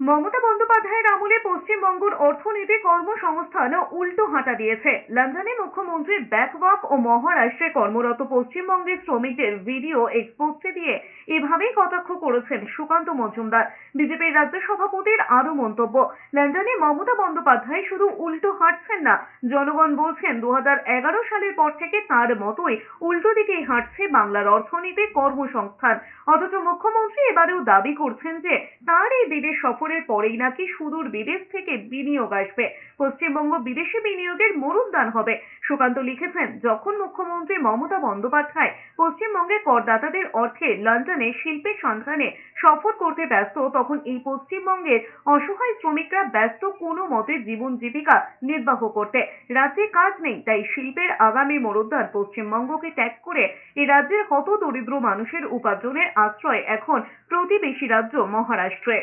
মমতা বন্দ্যোপাধ্যায়ের আমলে পশ্চিমবঙ্গের অর্থনীতি কর্মসংস্থান উল্টো হাঁটা দিয়েছে। লন্ডনে মুখ্যমন্ত্রী ব্যাকওয়াক ও মহারাষ্ট্রে কর্মরত পশ্চিমবঙ্গের শ্রমিকদের ভিডিও এক্সপোজে দিয়ে এভাবেই কটাক্ষ করেছেন সুকান্ত মজুমদার। বিজেপির রাজ্য সভাপতির আরও মন্তব্য, লন্ডনে মমতা বন্দ্যোপাধ্যায় শুধু উল্টো হাঁটছেন না, জনগণ বলছেন 2011 সালের পর থেকে তার মতোই উল্টো দিকেই হাঁটছে বাংলার অর্থনীতি কর্মসংস্থান। অথচ মুখ্যমন্ত্রী এবারেও দাবি করছেন যে তার এই বিদেশ সফরের পরেই নাকি সুদূর বিদেশ থেকে বিনিয়োগ আসবে, পশ্চিমবঙ্গ বিদেশি বিনিয়োগের মরুদ্যান হবে। সুকান্ত লিখেছেন, যখন মুখ্যমন্ত্রী মমতা বন্দ্যোপাধ্যায় পশ্চিমবঙ্গের করদাতাদের অর্থে লন্ডনে শিল্পের সন্ধানে সফর করতে ব্যস্ত, তখন এই পশ্চিমবঙ্গের অসহায় শ্রমিকরা ব্যস্ত কোনো মতে জীবন জীবিকা নির্বাহ করতে। রাজ্যে কাজ নেই, তাই শিল্পের আগামী মরুদ্যান পশ্চিমবঙ্গকে ত্যাগ করে এই রাজ্যের হত দরিদ্র মানুষের উপার্জনের আশ্রয় এখন প্রতিবেশী রাজ্য মহারাষ্ট্রে।